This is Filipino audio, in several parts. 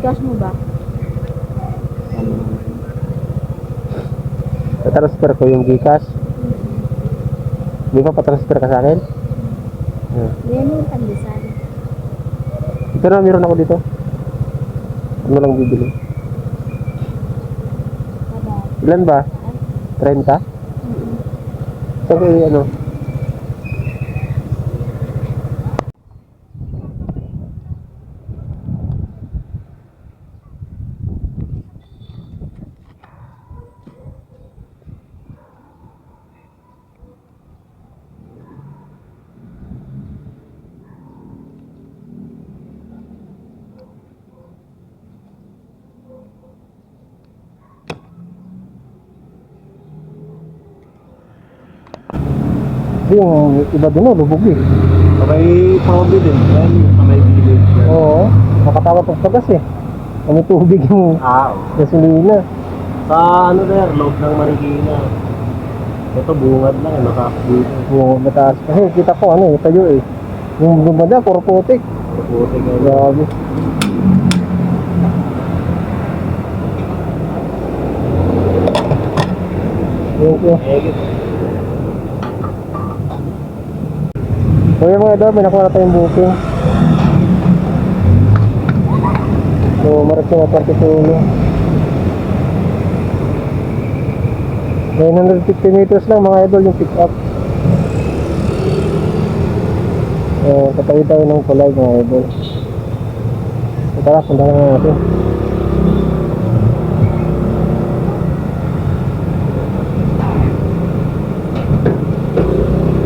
Gcash mo ba? Patransfer ko yung Gcash. Di ba patransfer ka sa akin? Hindi mo yung pandesan. Ito na, meron ako dito. Ano lang bibili? Baba. Ilan ba? 30? So, ano? Yung iba dun, lubog eh. Kamay pangabili din. Yan, kamay bilid. Oo, nakatawa pagpagas eh. Kami tubig yung gasolina. Sa ano there, loob ng Marikina. Ito bungad lang, nakakabili. Oo, mataas. Kasi kita ko ano eh, tayo eh. Yung lumada, puro putik. Puti ka. Grabe. Thank you. So yung mga idol, may nakuha na tayong booking. So Marikina na 22. 950 meters lang mga idol yung pick up. Patawid tayo ng kulay mga idol. So tara, punta na natin.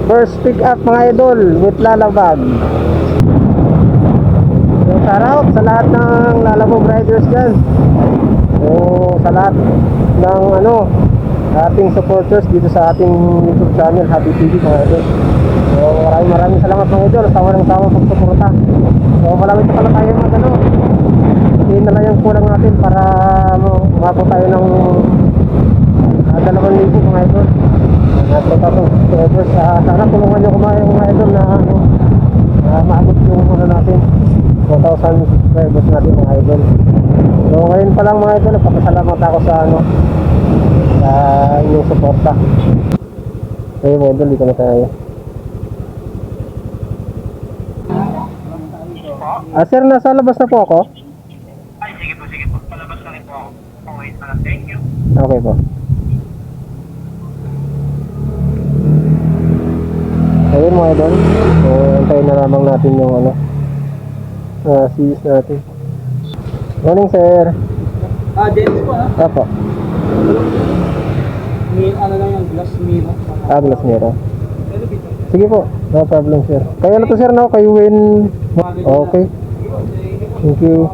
First pick up mga idol with lalabag. So shout out sa lahat ng lalabog riders dyan. So sa lahat ng ano ating supporters dito sa ating YouTube channel Happy TV mga idol. So maraming salamat mga idol sa walang sawang pagsuporta. So malapit pala tayo mag ano. Hindi na lang yung kulang natin para umabot tayo ng 2,000 mga idol. Sana tulungan nyo kumain mga idol na maabot yung ano natin 1,000 subscribers natin mga idol. So ngayon pa lang mga idol, nagpapasalamat ako sa ano sa inyong suporta. So mga idol, dito na tayo. Sir, nasa labas na po ako. Ay, sige po. Palabas na rin po ako. Okay, thank you. Okay po. Ayun mga idol, so antayin na lamang natin yung ano seas natin. Morning sir. James po ha? Apo. Ano lang yung glass mirror. Glass mirror. Sige po, no problem sir. Kaya na to sir, no? Kayo win. Okay. Thank you.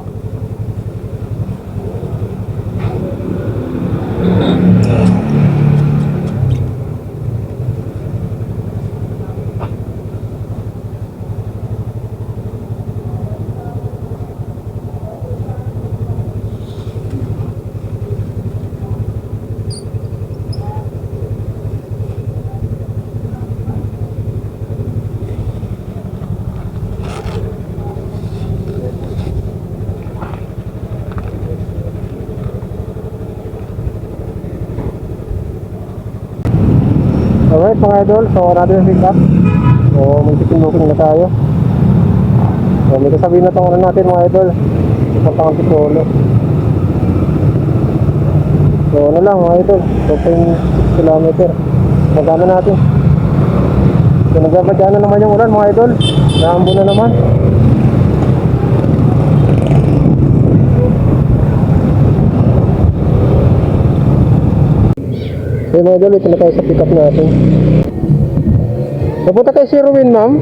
Alright mga idol, so natin yung pick up. So may chicken booking na tayo. So may kasabihin na itong ano natin mga idol, isang Antipolo. So ano lang mga idol, 2.6 km. Magana natin. So nagbabadya na naman yung ulan mga idol. Naambo na naman. So mga idol, ito na tayo sa pick up natin. Napunta kay Sherwin ma'am.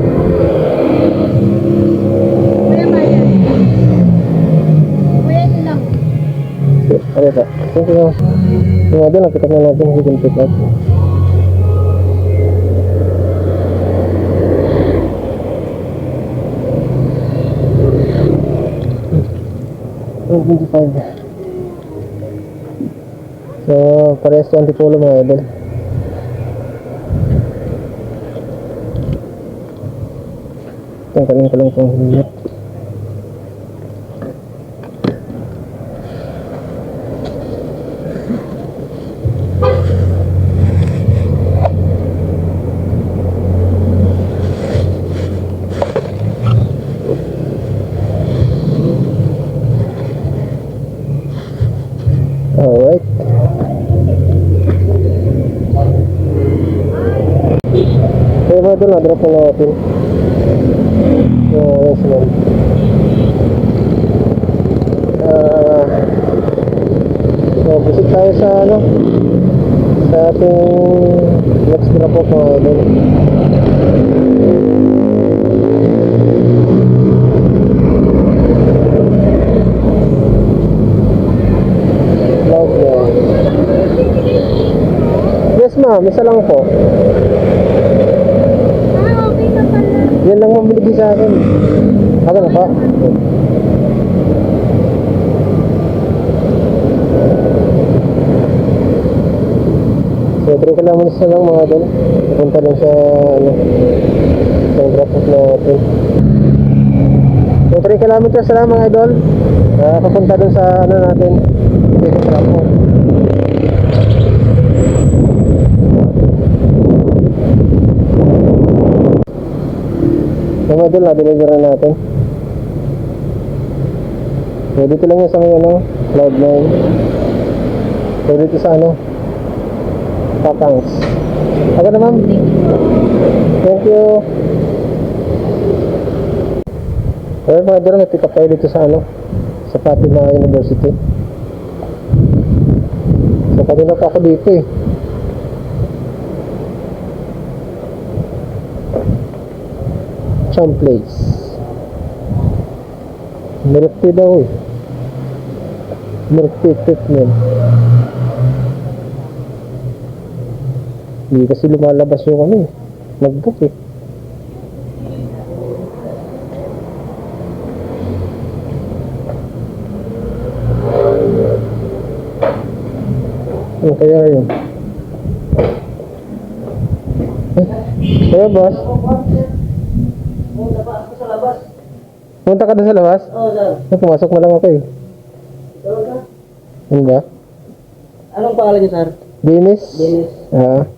Ano ba? Thank you. Mga idol, nakita na natin yung pick up. Oh, 25. So, parehas sa Antipolo mga idol. Tanggalin ko lang itong helmet. idol, na-drop na natin. Yes, ma'am. So, visit tayo sa ano, sa ating next drop off mga idol. Love yan. Yes ma'am, isa lang po. Okay na pala. Yan lang mabiligi sa akin. Ako na pa. So, 3 kilometers na lang mga idol. Pupunta lang sa ano, sa drop off natin. So, 3 kilometers na lang mga idol. Papunta dun sa ano natin, dito drop off. So, mga idol, na-deliver na natin. So, dito lang yun sa may ano, Cloud9. So, dito sa ano, Papangs. Ako na ma'am. Thank you. Alright mga idol, may pick up tayo dito sa ano, sa Fatima University. So, kanina pa ako dito eh. Charm Place. Milk tea daw eh. Milk tea treatment. Hindi kasi lumalabas yung ano eh. Nag-book eh. Ano kaya yun? Kaya boss? Punta ka doon sa labas? Oo, sir. Pumasok na lang ako eh. Talaga? Ano ba? Anong pangalan niyo, sir? Dennis? Dennis. Ah.